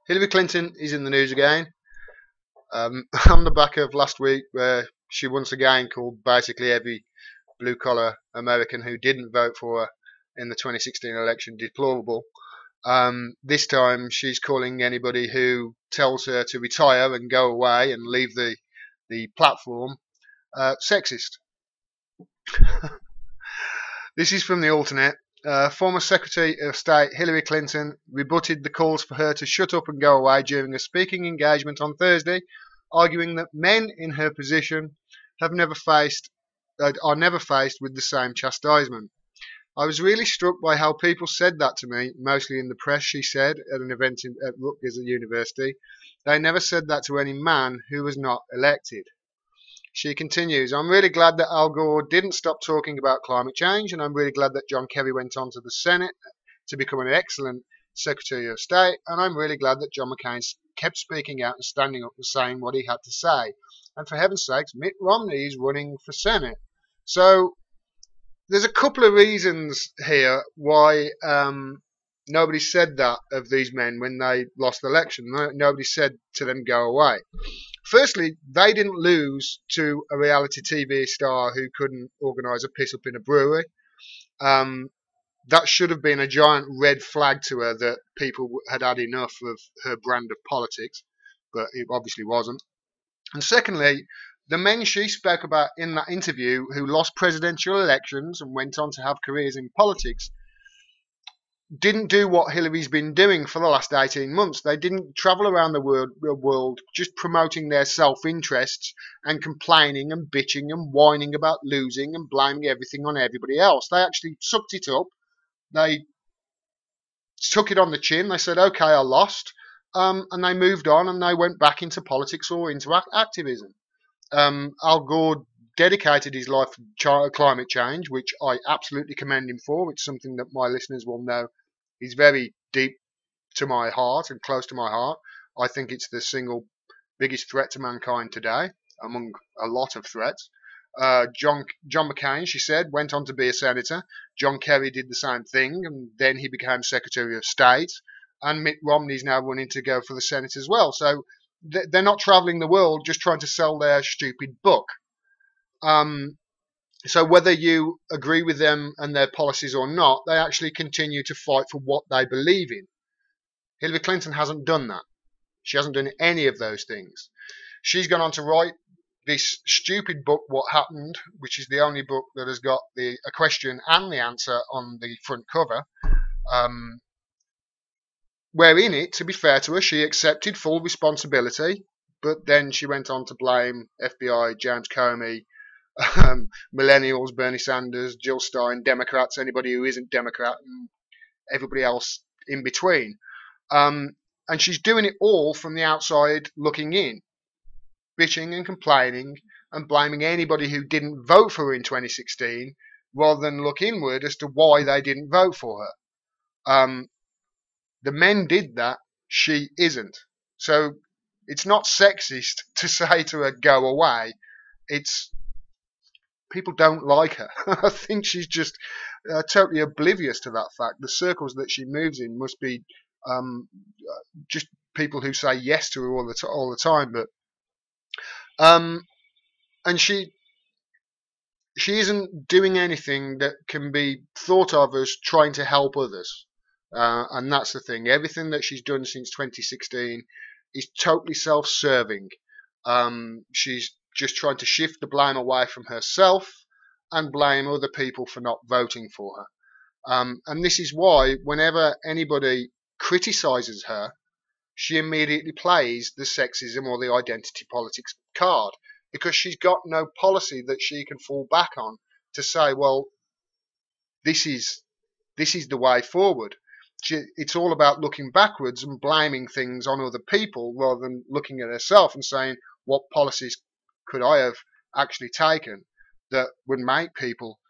Hillary Clinton is in the news again. On the back of last week, where she once again called basically every blue collar American who didn't vote for her in the 2016 election deplorable. This time she's calling anybody who tells her to retire and go away and leave the platform sexist. This is from the alternate. Former Secretary of State Hillary Clinton rebutted the calls for her to shut up and go away during a speaking engagement on Thursday, arguing that men in her position are never faced with the same chastisement. I was really struck by how people said that to me, mostly in the press, she said at an event at Rutgers University. They never said that to any man who was not elected. She continues, I'm really glad that Al Gore didn't stop talking about climate change, and I'm really glad that John Kerry went on to the Senate to become an excellent Secretary of State, and I'm really glad that John McCain kept speaking out and standing up and saying what he had to say. And for heaven's sakes, Mitt Romney is running for Senate. So there's a couple of reasons here why nobody said that of these men when they lost the election. Nobody said to them, go away. Firstly, they didn't lose to a reality TV star who couldn't organise a piss up in a brewery. That should have been a giant red flag to her that people had had enough of her brand of politics, but it obviously wasn't. And secondly, the men she spoke about in that interview who lost presidential elections and went on to have careers in politics didn't do what Hillary's been doing for the last 18 months. They didn't travel around the world just promoting their self-interests and complaining and bitching and whining about losing and blaming everything on everybody else. They actually sucked it up. They took it on the chin. They said, okay, I lost. And they moved on and they went back into politics or into activism. Al Gore dedicated his life to climate change, which I absolutely commend him for. It's something that my listeners will know is very deep to my heart and close to my heart. I think it's the single biggest threat to mankind today, among a lot of threats. John McCain, she said, went on to be a senator. John Kerry did the same thing, and then he became Secretary of State. And Mitt Romney's now running to go for the Senate as well. So they're not traveling the world just trying to sell their stupid book. So whether you agree with them and their policies or not, they actually continue to fight for what they believe in. Hillary Clinton hasn't done that. She hasn't done any of those things. She's gone on to write this stupid book, What Happened, which is the only book that has got a question and the answer on the front cover. Where in it, to be fair to her, she accepted full responsibility, but then she went on to blame FBI, James Comey, millennials, Bernie Sanders, Jill Stein, Democrats, anybody who isn't Democrat, and everybody else in between. And she's doing it all from the outside looking in, bitching and complaining and blaming anybody who didn't vote for her in 2016 rather than look inward as to why they didn't vote for her. The men did that, she isn't. So it's not sexist to say to her, go away. It's people don't like her. I think she's just totally oblivious to that fact. The circles that she moves in must be just people who say yes to her all the time. But and she isn't doing anything that can be thought of as trying to help others. And that's the thing. Everything that she's done since 2016 is totally self-serving. She's just trying to shift the blame away from herself and blame other people for not voting for her. And this is why whenever anybody criticizes her, she immediately plays the sexism or the identity politics card, because she's got no policy that she can fall back on to say, well, this is the way forward. It's all about looking backwards and blaming things on other people rather than looking at herself and saying, what policies could I have actually taken that would make people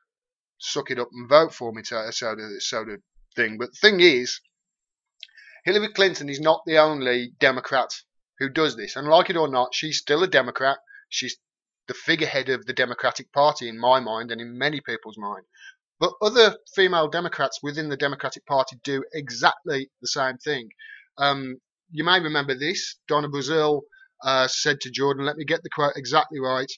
suck it up and vote for me, sort of thing. But the thing is, Hillary Clinton is not the only Democrat who does this. And like it or not, she's still a Democrat. She's the figurehead of the Democratic Party in my mind and in many people's mind. But other female Democrats within the Democratic Party do exactly the same thing. you may remember this. Donna Brazil said to Jordan, let me get the quote exactly right.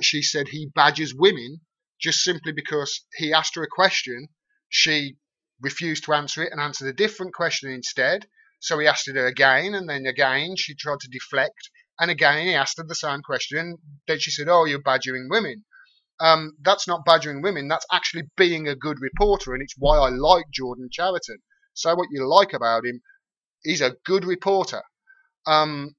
She said he badgers women just simply because he asked her a question. She refused to answer it and answered a different question instead. So he asked her again, and then again she tried to deflect, and again he asked her the same question. Then she said, "Oh, you're badgering women." That's not badgering women. That's actually being a good reporter, and it's why I like Jordan Chariton. Say what you like about him, he's a good reporter. Um,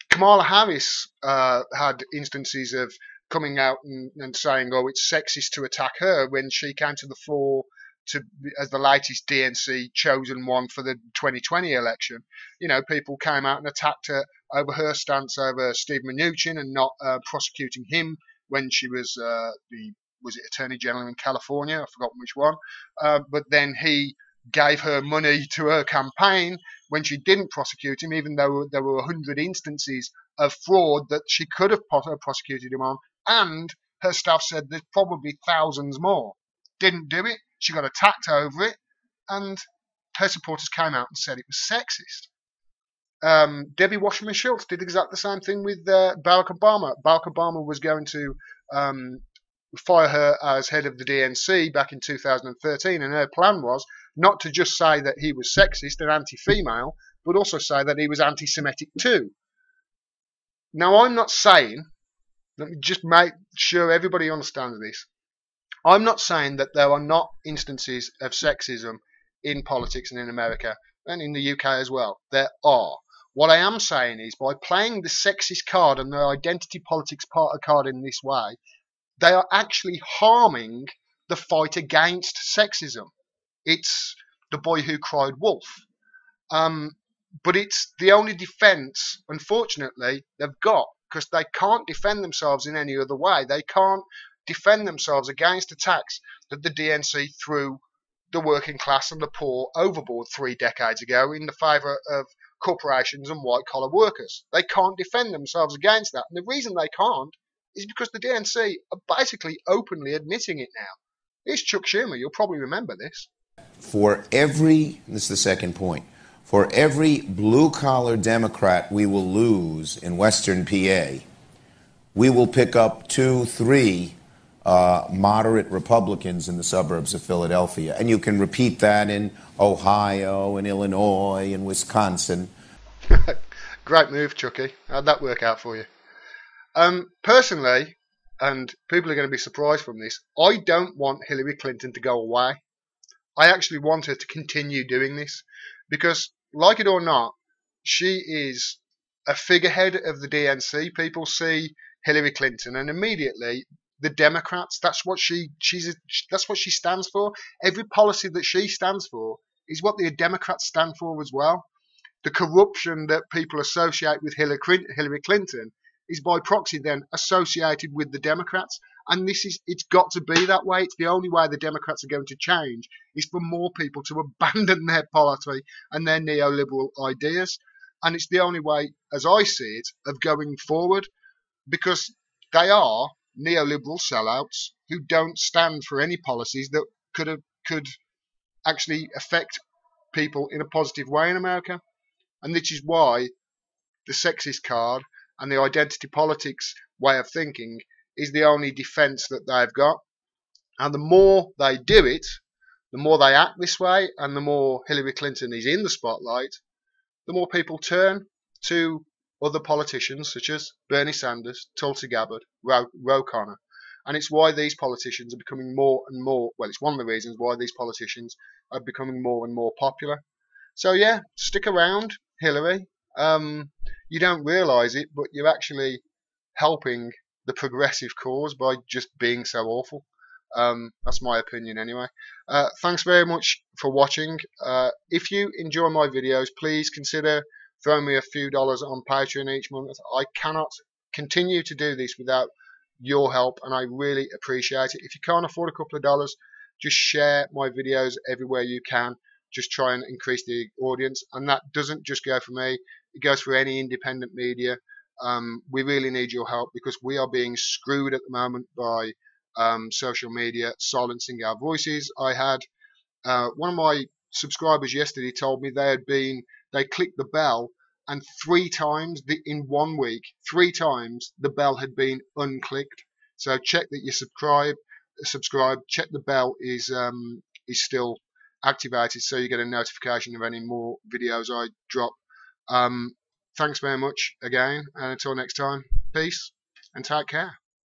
Kamala Harris had instances of coming out and saying, "Oh, it's sexist to attack her," when she came to the floor to as the latest DNC chosen one for the 2020 election. You know, people came out and attacked her over her stance over Steve Mnuchin and not prosecuting him when she was the was it Attorney General in California? I've forgotten which one. But then he gave her money to her campaign when she didn't prosecute him, even though there were 100 instances of fraud that she could have prosecuted him on, and her staff said there's probably thousands more. Didn't do it. She got attacked over it, and her supporters came out and said it was sexist. Debbie Wasserman Schultz did exactly the same thing with Barack Obama. Barack Obama was going to fire her as head of the DNC back in 2013, and her plan was not to just say that he was sexist and anti-female, but also say that he was anti-Semitic too. Now, I'm not saying, let me just make sure everybody understands this, I'm not saying that there are not instances of sexism in politics and in America, and in the UK as well. There are. What I am saying is, by playing the sexist card and the identity politics part of card in this way, they are actually harming the fight against sexism. It's the boy who cried wolf. But it's the only defence, unfortunately, they've got, because they can't defend themselves in any other way. They can't defend themselves against attacks that the DNC threw the working class and the poor overboard 3 decades ago in the favour of corporations and white-collar workers. They can't defend themselves against that. And the reason they can't is because the DNC are basically openly admitting it now. Here's Chuck Schumer. You'll probably remember this. This is the second point, for every blue-collar Democrat we will lose in Western PA, we will pick up 2, 3 moderate Republicans in the suburbs of Philadelphia. And you can repeat that in Ohio and Illinois and Wisconsin. Great move, Chucky. How'd that work out for you? Personally, and people are going to be surprised from this, I don't want Hillary Clinton to go away. I actually want her to continue doing this because, like it or not, she is a figurehead of the DNC. People see Hillary Clinton and immediately the Democrats, that's what she stands for. Every policy that she stands for is what the Democrats stand for as well. The corruption that people associate with Hillary Clinton is by proxy then associated with the Democrats. And it's got to be that way. It's the only way the Democrats are going to change is for more people to abandon their party and their neoliberal ideas. And it's the only way, as I see it, of going forward, because they are neoliberal sellouts who don't stand for any policies that could actually affect people in a positive way in America. And this is why the sexist card and the identity politics way of thinking is the only defence that they've got. And the more they do it, the more they act this way, and the more Hillary Clinton is in the spotlight, the more people turn to other politicians such as Bernie Sanders, Tulsi Gabbard, Ro Khanna. And it's why these politicians are becoming more and more, well, it's one of the reasons why these politicians are becoming more and more popular. So yeah, stick around, Hillary. You don't realise it, but you're actually helping the progressive cause by just being so awful. That's my opinion anyway. Thanks very much for watching. If you enjoy my videos, please consider throwing me a few dollars on Patreon each month. I cannot continue to do this without your help, and I really appreciate it. If you can't afford a couple of dollars, just share my videos everywhere you can. Just try and increase the audience, and that doesn't just go for me, it goes for any independent media. We really need your help because we are being screwed at the moment by social media silencing our voices. I had one of my subscribers yesterday told me they clicked the bell and 3 times in 1 week, 3 times the bell had been unclicked. So check that you subscribe. Check the bell is still activated, so you get a notification of any more videos I drop. Thanks very much again, and until next time, peace and take care.